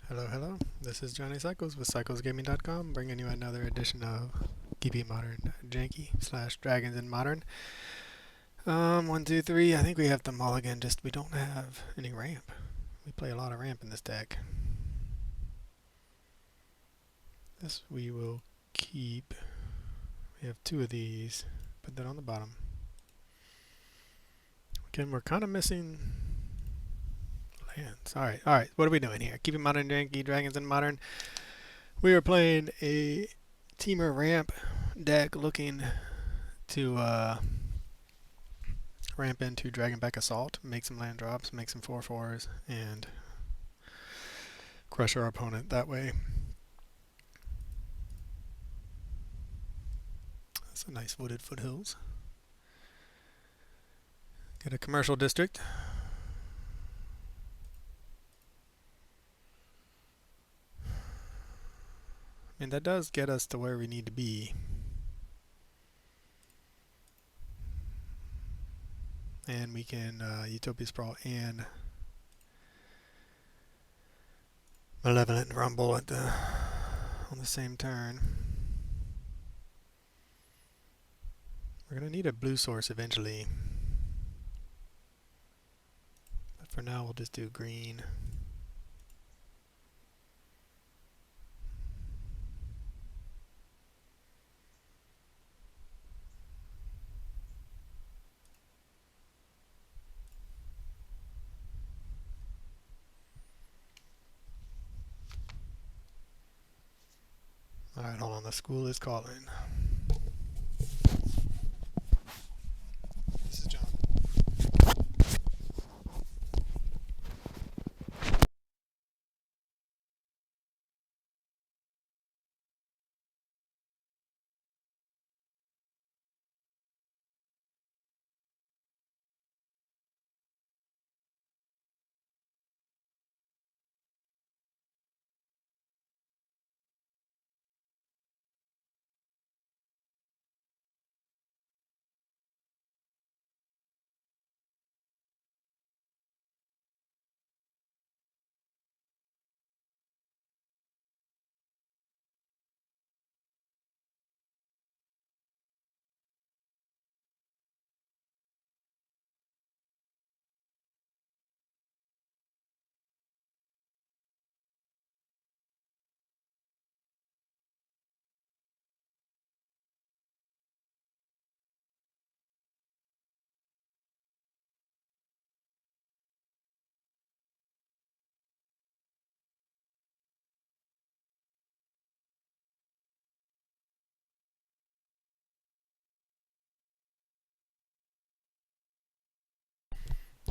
Hello, hello. This is Johnny Cycles with CyclesGaming.com, bringing you another edition of Keeping Modern Janky / Dragons in Modern. 1, 2, 3. I think we have the mulligan. Just we don't have any ramp. We play a lot of ramp in this deck. This we will keep. We have 2 of these. Put that on the bottom. Again, we're kind of missing lands. All right. What are we doing here? Keeping Modern Janky, Dragons in Modern. We are playing a Teamer ramp deck looking to ramp into Dragonback Assault, make some land drops, make some 4/4s, and crush our opponent that way. That's a nice wooded foothills. Get a commercial district. I mean, that does get us to where we need to be. And we can Utopia Sprawl and Malevolent Rumble on the same turn. We're going to need a blue source eventually. But for now, we'll just do green. Alright, hold on. The school is calling. This is John.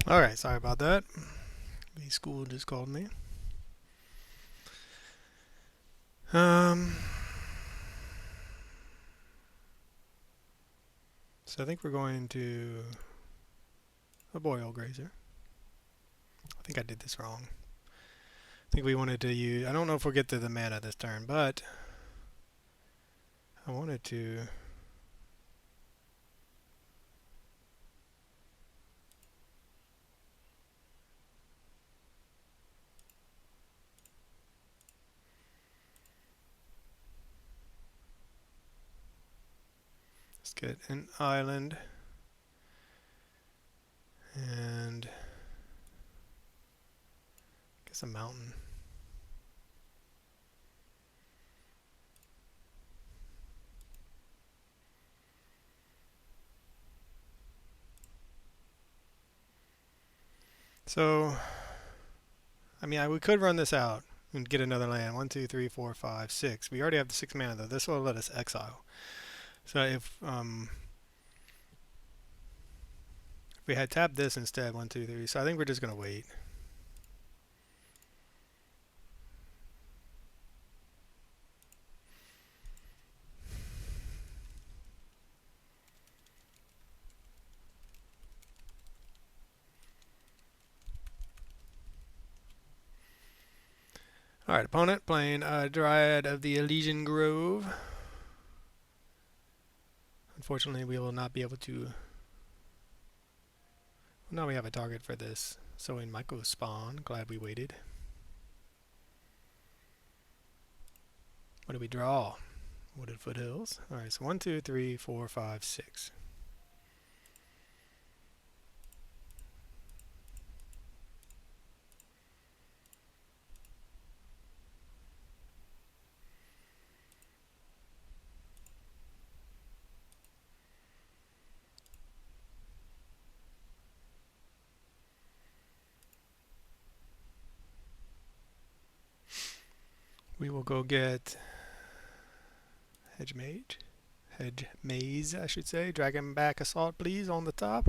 Alright, sorry about that. The school just called me. So I think we're going to a Boreal Grazer. I think I did this wrong. I think we wanted to use... I don't know if we'll get to the mana this turn, but I wanted to... Let's get an island. And... I guess a mountain. So... I mean, we could run this out and get another land. 1, 2, 3, 4, 5, 6. We already have the 6 mana though. This will let us exile. So if we had tapped this instead, 1, 2, 3. So I think we're just gonna wait. Alright, opponent playing Dryad of the Elysian Grove. Unfortunately, we will not be able to... Well, now we have a target for this. So we might go spawn. Glad we waited. 1, 2, 3, 4, 5, 6. We already have the 6 mana though. This will let us exile. So if we had tapped this instead, 1, 2, 3. So I think we're just gonna wait. Alright, opponent playing Dryad of the Elysian Grove. Unfortunately, we will not be able to... Well, now we have a target for this. So we might go spawn. Glad we waited. What do we draw? Wooded foothills. Alright, so 1, 2, 3, 4, 5, 6. We will go get Hedge Maze, I should say. Dragonback Assault, please, on the top.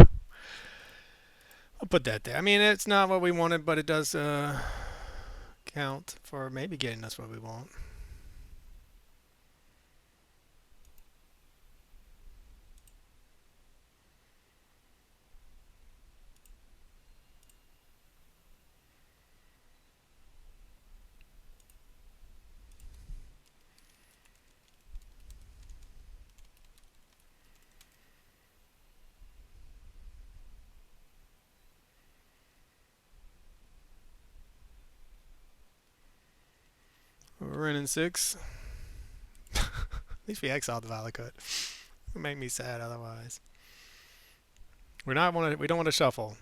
I'll put that there. I mean, it's not what we wanted, but it does count for maybe getting us what we want. We're in 6. At least we exiled the Valakut. It would make me sad otherwise. We don't want to shuffle.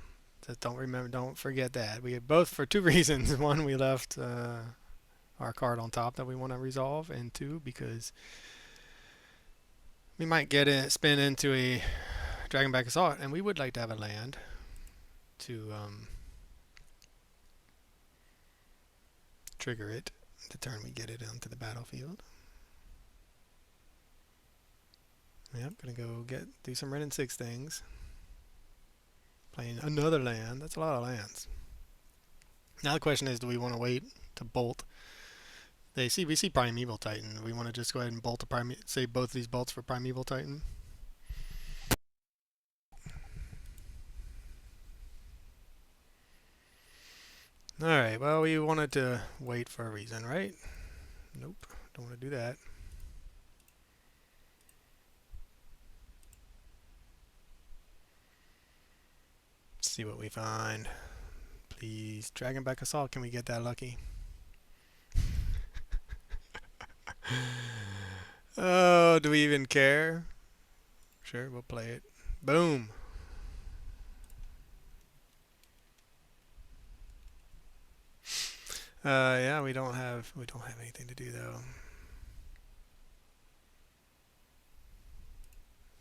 Just don't forget that. We had both for 2 reasons. One, we left our card on top that we want to resolve, and 2, because we might spin into a Dragonback Assault, and we would like to have a land to trigger it the turn we get it onto the battlefield. Yep, gonna go do some red and 6 things. Playing another land. That's a lot of lands. Now the question is, do we want to wait to bolt? We see Primeval Titan. We want to just go ahead and bolt say both of these bolts for Primeval Titan. Alright, well, we wanted to wait for a reason, right? Nope, don't want to do that. Let's see what we find. Please, Dragonback Assault, can we get that lucky? Oh, do we even care? Sure, we'll play it. Boom. Yeah, we don't have anything to do though.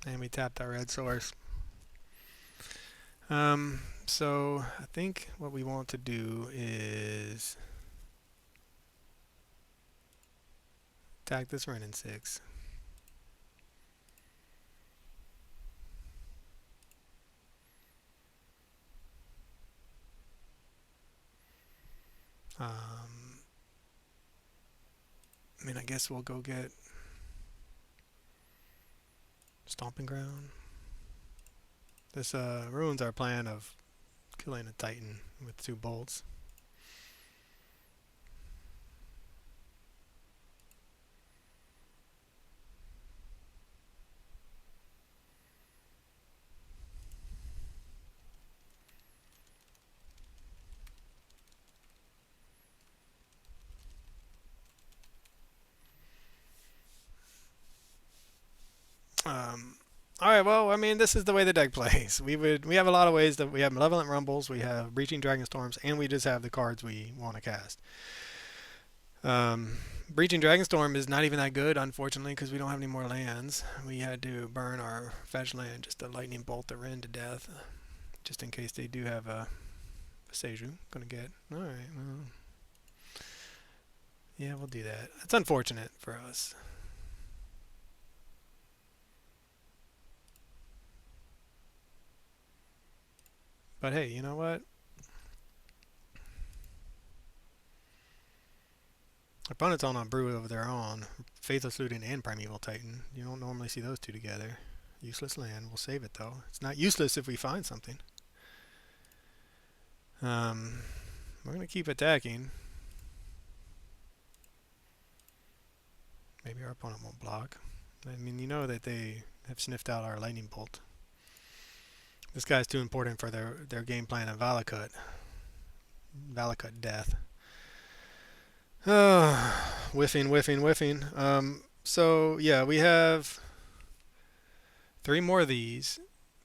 And we tapped our red source. So I think what we want to do is attack this Ren in 6. I mean, I guess we'll go get Stomping Ground. This ruins our plan of killing a Titan with 2 bolts. Alright, well, I mean, this is the way the deck plays. We have a lot of ways that we have Malevolent Rumbles, we have Breaching Dragonstorms, and we just have the cards we want to cast. Breaching Dragonstorm is not even that good, unfortunately, because we don't have any more lands. We had to burn our fetch land just to lightning bolt the Ren to death, just in case they do have a Seiju. Gonna get. Alright, well. Yeah, we'll do that. It's unfortunate for us. But hey, you know what? Opponent's on a brew of their own. Faithless Looting and Primeval Titan. You don't normally see those 2 together. Useless land. We'll save it though. It's not useless if we find something. We're gonna keep attacking. Maybe our opponent won't block. I mean, you know that they have sniffed out our lightning bolt. This guy's too important for their game plan of Valakut. Valakut death. Whiffing, whiffing, whiffing. So yeah, we have three more of these.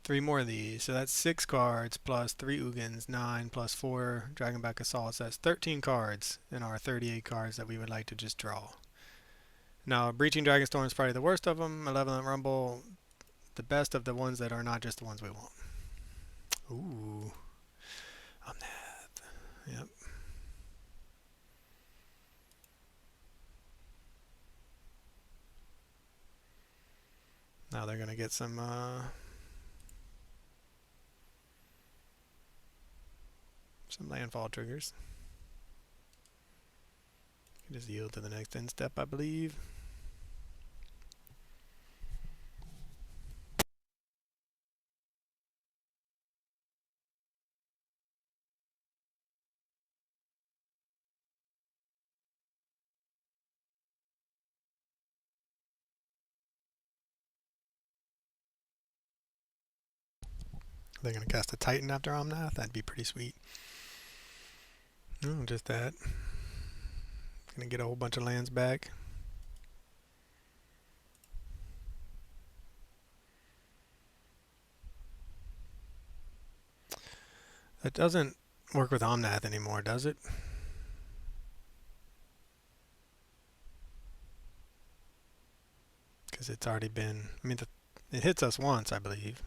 Three more of these. So that's 6 cards plus 3 Ugins, 9 plus 4 Dragonback Assaults. That's 13 cards in our 38 cards that we would like to just draw. Now, Breaching Dragonstorm is probably the worst of them. Malevolent Rumble, the best of the ones that are not just the ones we want. Ooh. On that. Yep. Now they're going to get some landfall triggers. You just yield to the next end step, I believe. They're going to cast a Titan after Omnath. That'd be pretty sweet. No, just that. Going to get a whole bunch of lands back. That doesn't work with Omnath anymore, does it? Because it's already been... I mean, it hits us once, I believe.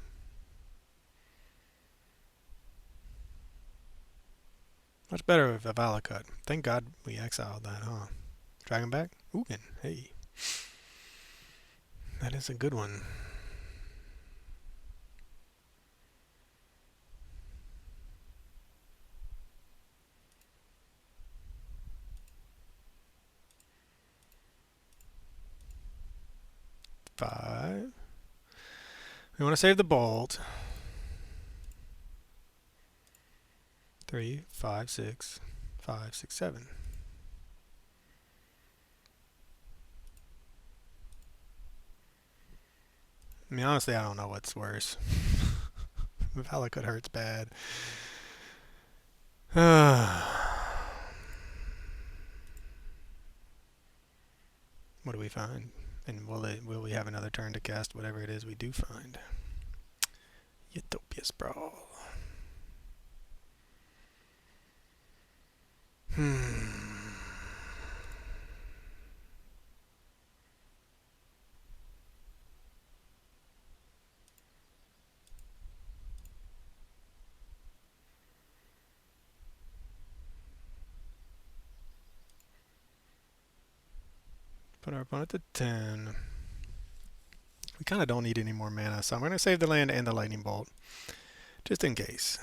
Much better with a Valakut. Thank God we exiled that, huh? Dragonback? Ugin. Hey. That is a good one. Five. We want to save the bolt. 3, 5, 6, 5, 6, 7. I mean, honestly, I don't know what's worse. Valakut hurts bad. What do we find? And will we have another turn to cast whatever it is we do find? Utopia Sprawl. Put our opponent to 10. We kind of don't need any more mana, so I'm going to save the land and the lightning bolt, just in case.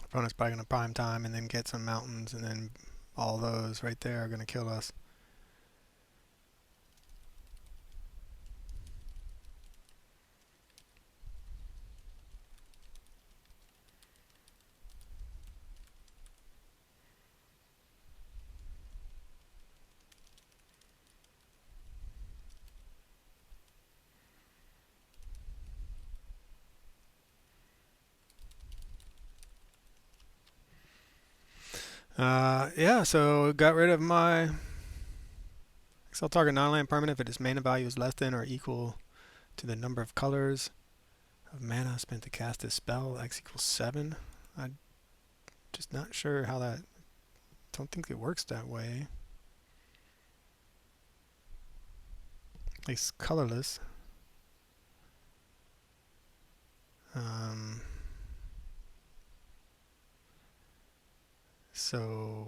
Opponent's probably going to prime time and then get some mountains, and then all those right there are going to kill us. Yeah, so got rid of my exile target non-land permanent if its mana value is less than or equal to the number of colors of mana spent to cast this spell. X equals 7. I'm just not sure how that... don't think it works that way. At least colorless. So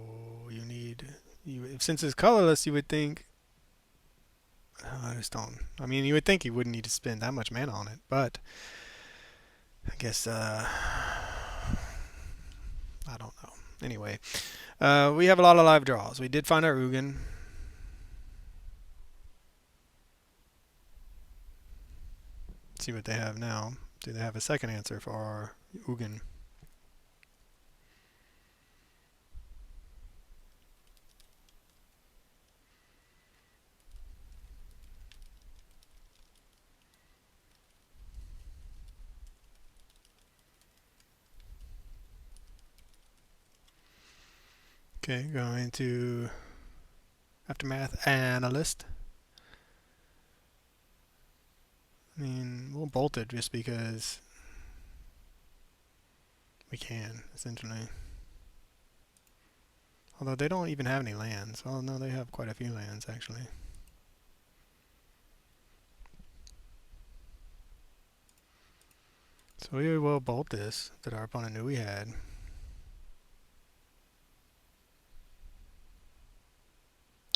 you need... since it's colorless, you would think... I just don't... I mean, you would think you wouldn't need to spend that much mana on it, but... I guess, I don't know. Anyway, we have a lot of live draws. We did find our Ugin. Let's see what they have now. Do they have a second answer for our Ugin? Okay, going to Aftermath Analyst. I mean, we'll bolt it just because we can, essentially. Although they don't even have any lands. Oh no, they have quite a few lands, actually. So we will bolt this that our opponent knew we had.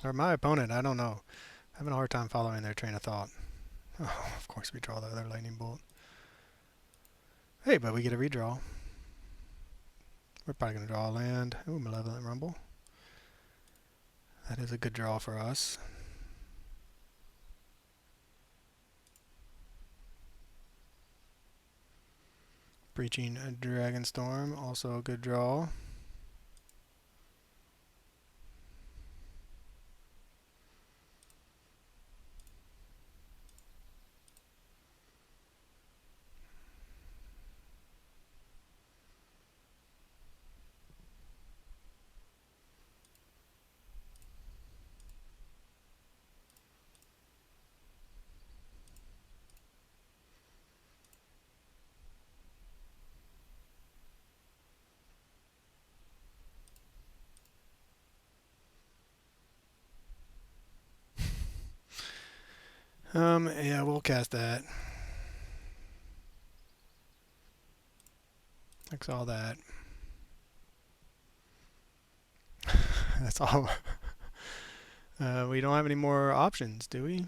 Or my opponent, I don't know. Having a hard time following their train of thought. Oh, of course we draw the other lightning bolt. Hey, but we get a redraw. We're probably going to draw a land. Ooh, Malevolent Rumble. That is a good draw for us. Breaching Dragonstorm, also a good draw. Yeah, we'll cast that. Exile that. That's all. We don't have any more options, do we?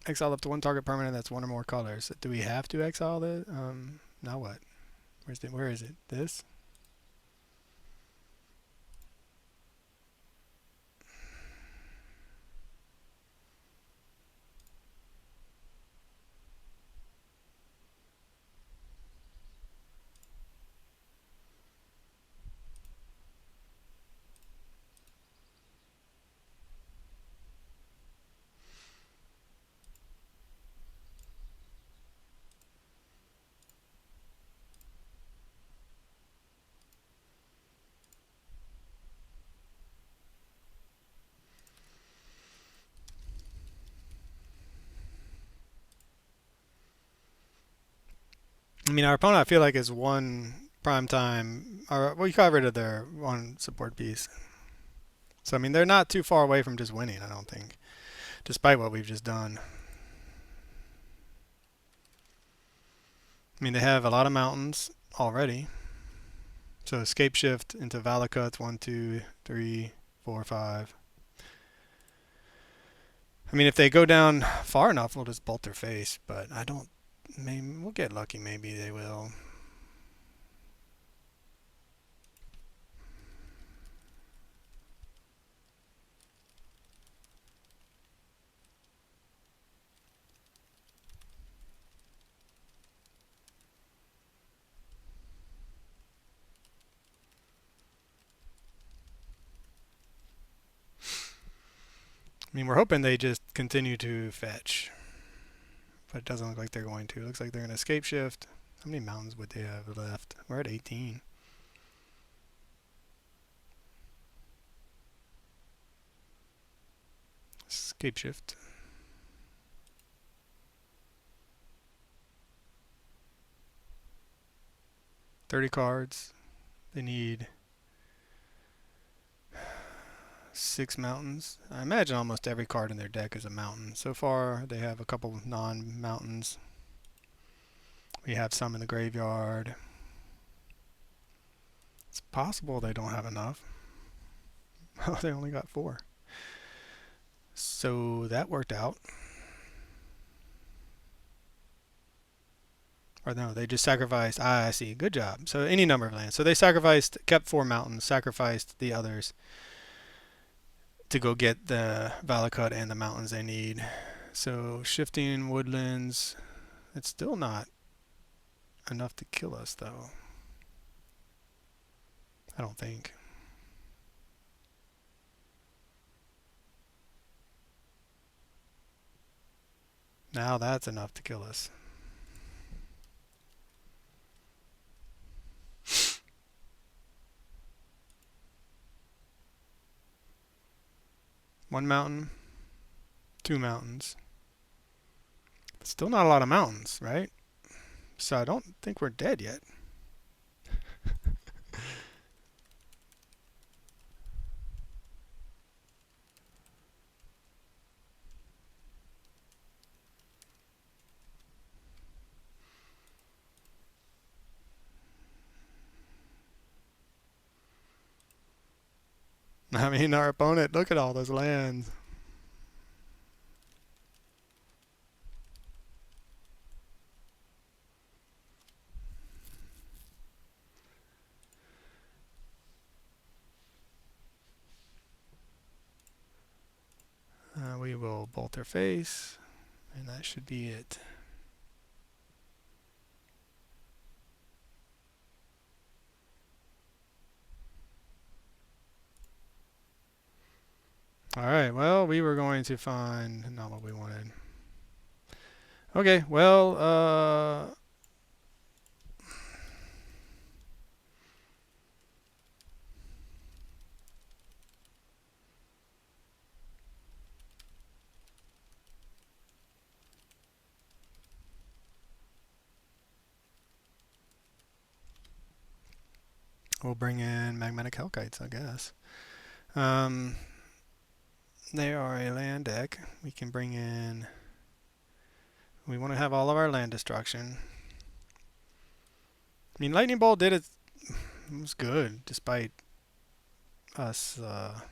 Exile up to one target permanent that's one or more colors. Do we have to exile it? Now what? Where is it? This? I mean, our opponent, I feel like, is one prime time. Or we got rid of their one support piece. So, I mean, they're not too far away from just winning, I don't think. Despite what we've just done. I mean, they have a lot of mountains already. So, Scapeshift into Valakuts, 1, 2, 3, 4, 5. I mean, if they go down far enough, we'll just bolt their face. But I don't. Maybe we'll get lucky. Maybe they will. I mean, we're hoping they just continue to fetch. But it doesn't look like they're going to. It looks like they're going to Scapeshift. How many mountains would they have left? We're at 18. Scapeshift. 30 cards. They need 6 mountains. I imagine almost every card in their deck is a mountain. So far, they have a couple non-mountains. We have some in the graveyard. It's possible they don't have enough. Oh, they only got 4. So that worked out. Or no, they just sacrificed. Ah, I see. Good job. So any number of lands. So they sacrificed, kept 4 mountains, sacrificed the others to go get the Valakut and the mountains they need. So shifting woodlands. It's still not enough to kill us, though. I don't think. Now that's enough to kill us. One mountain, 2 mountains. Still not a lot of mountains, right? So I don't think we're dead yet. I mean, our opponent, look at all those lands. We will bolt their face, and that should be it. Alright, well, we were going to find not what we wanted. Okay, well, we'll bring in Magmatic Hellkites, I guess. They are a land deck. We can bring in... We want to have all of our land destruction. I mean, Lightning Bolt did it. It was good, despite us not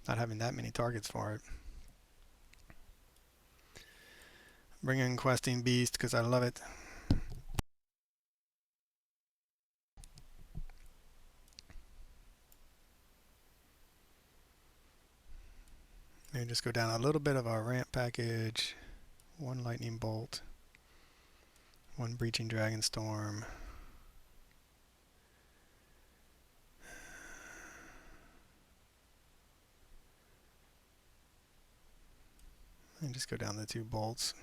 having that many targets for it. Bring in Questing Beast, because I love it. Maybe just go down a little bit of our ramp package. 1 Lightning Bolt. 1 Breaching Dragonstorm. And just go down the 2 bolts.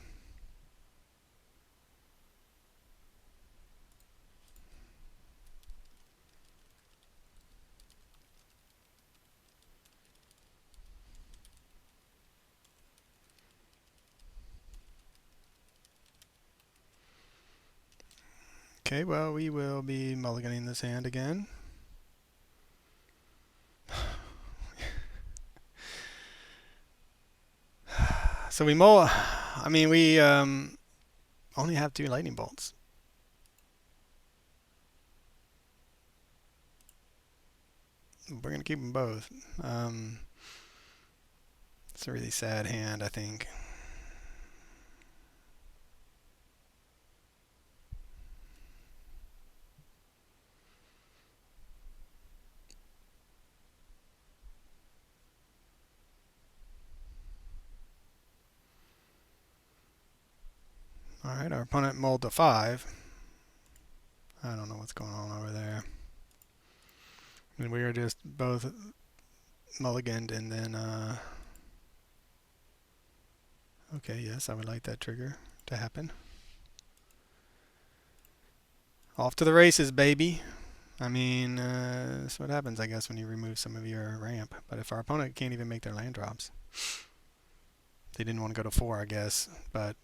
Okay, well, we will be mulliganing this hand again. So we mull. I mean, we only have 2 lightning bolts. We're going to keep them both. It's a really sad hand, I think. Alright, our opponent mulled to 5. I don't know what's going on over there. And we are just both mulliganed and then... Okay, yes, I would like that trigger to happen. Off to the races, baby. I mean, that's what happens, I guess, when you remove some of your ramp. But if our opponent can't even make their land drops. They didn't want to go to 4, I guess. But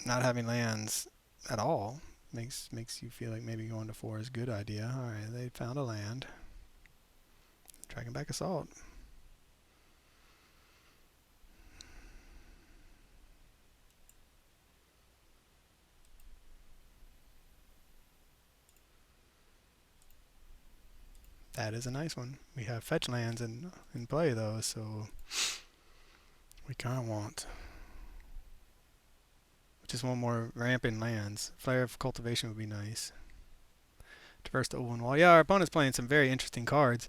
not having lands at all makes you feel like maybe going to 4 is a good idea. Alright, they found a land. Dragonback Assault. That is a nice one. We have fetch lands in play though, so we kind of want Just one more ramp in lands. Flare of Cultivation would be nice. Traverse the Ugin Wall. Yeah, our opponent's playing some very interesting cards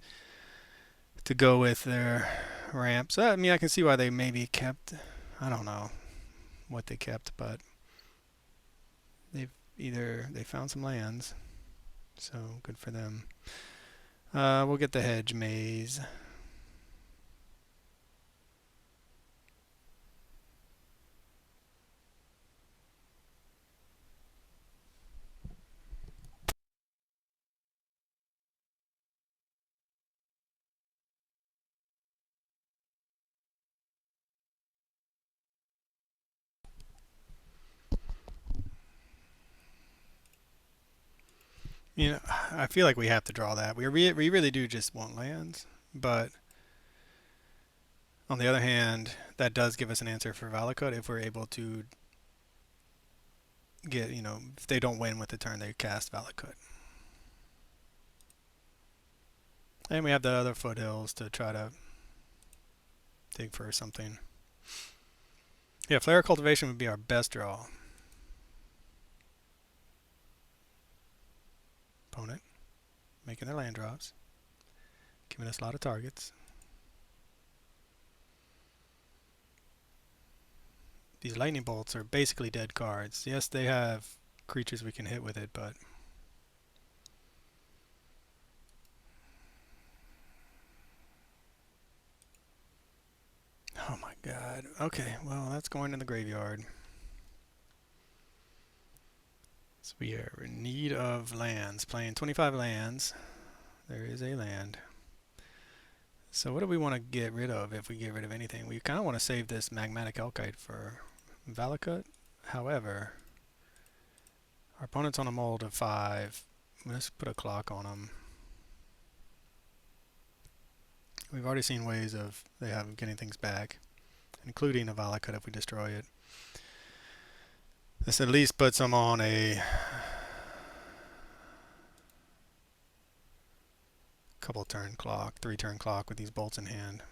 to go with their ramp. So, I mean, I can see why they maybe kept... I don't know what they kept, but they found some lands. So, good for them. We'll get the Hedge Maze. You know, I feel like we have to draw that. We really do just want lands, but on the other hand, that does give us an answer for Valakut if we're able to get, you know, if they don't win with the turn, they cast Valakut. And we have the other foothills to try to dig for something. Yeah, Flare Cultivation would be our best draw. Opponent making their land drops, giving us a lot of targets. These lightning bolts are basically dead cards. Yes, they have creatures we can hit with it, but oh my god. Okay, well, that's going in the graveyard. So we are in need of lands. Playing 25 lands. There is a land. So what do we want to get rid of if we get rid of anything? We kind of want to save this Magmatic Elkite for Valakut. However, our opponent's on a mold of 5. Let's put a clock on them. We've already seen ways of they have getting things back, including a Valakut if we destroy it. This at least puts them on a couple turn clock, 3 turn clock with these bolts in hand.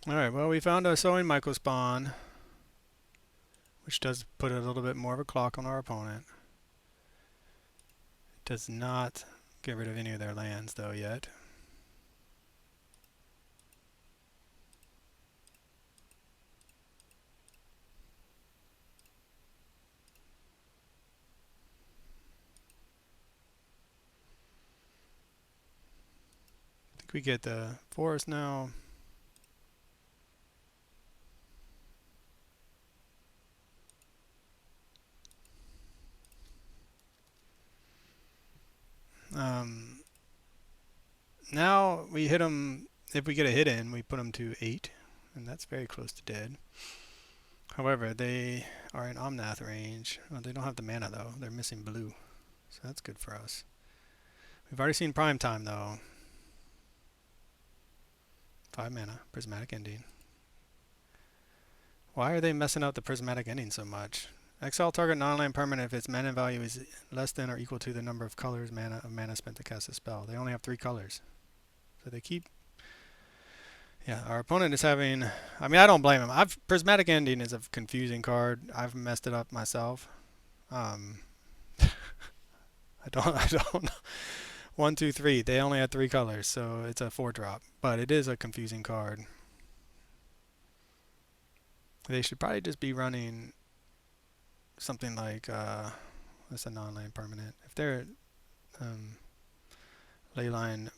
Alright, well, we found a Sowing Microspawn, which does put a little bit more of a clock on our opponent. It does not get rid of any of their lands, though, yet. I think we get the forest now. Now we hit them, if we get a hit in, we put them to 8, and that's very close to dead. However, they are in Omnath range. Well, they don't have the mana though, they're missing blue, so that's good for us. We've already seen Prime Time though. 5 mana, Prismatic Ending. Why are they messing up the Prismatic Ending so much? Exile target non-land permanent if its mana value is less than or equal to the number of colors mana spent to cast a spell. They only have 3 colors. So they keep... Yeah, our opponent is having... I mean, I don't blame him. Prismatic Ending is a confusing card. I've messed it up myself. I don't know. 1, 2, 3. They only had 3 colors, so it's a 4-drop. But it is a confusing card. They should probably just be running something like... that's a non-land permanent. If they're... Leyline...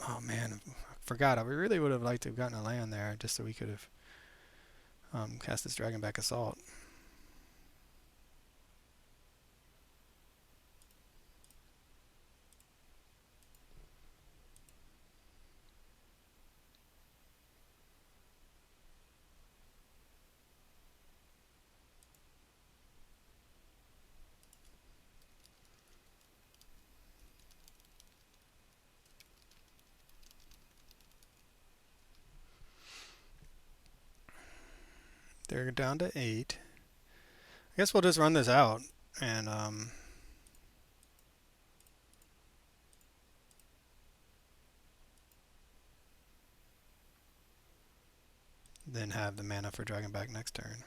Oh man, I forgot. I really would have liked to have gotten a land there just so we could have cast this Dragonback Assault. They're down to 8. I guess we'll just run this out and then have the mana for Dragonback next turn.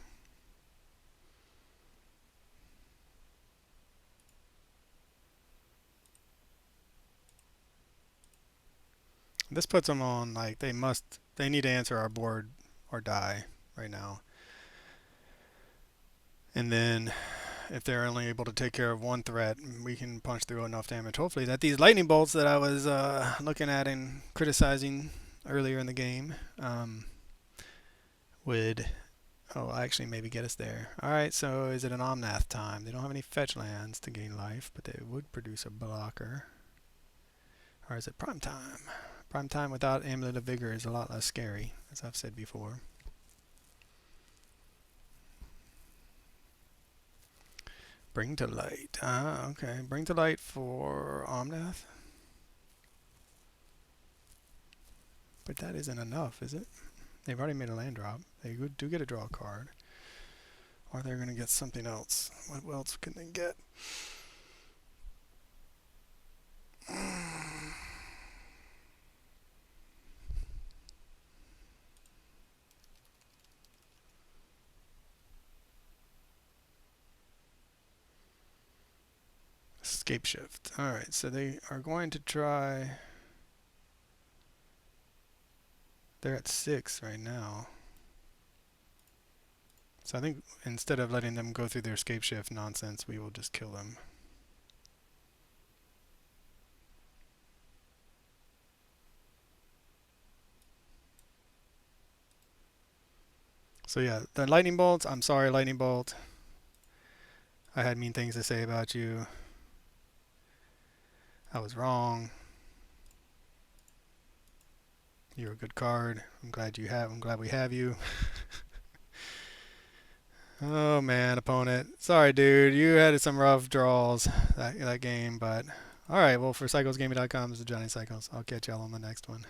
This puts them on, like, they need to answer our board or die right now. And then if they're only able to take care of one threat, we can punch through enough damage, hopefully, that these lightning bolts that I was looking at and criticizing earlier in the game would, actually maybe get us there. Alright, so is it an Omnath time? They don't have any fetch lands to gain life, but they would produce a blocker. Or is it prime time? Prime time without Amulet of Vigor is a lot less scary, as I've said before. Bring to light. Okay. Bring to light for Omnath. But that isn't enough, is it? They've already made a land drop. They do get a draw card. Or they're going to get something else. What else can they get? Scapeshift. Alright, so they are going to try... They're at 6 right now. So I think instead of letting them go through their Scapeshift nonsense, we will just kill them. So yeah, the lightning bolts, I'm sorry, lightning bolt. I had mean things to say about you. I was wrong. You're a good card. I'm glad we have you. Oh man, opponent. Sorry, dude. You had some rough draws that game, but alright, well, for cyclesgaming.com, this is Johnny Cycles. I'll catch y'all on the next one.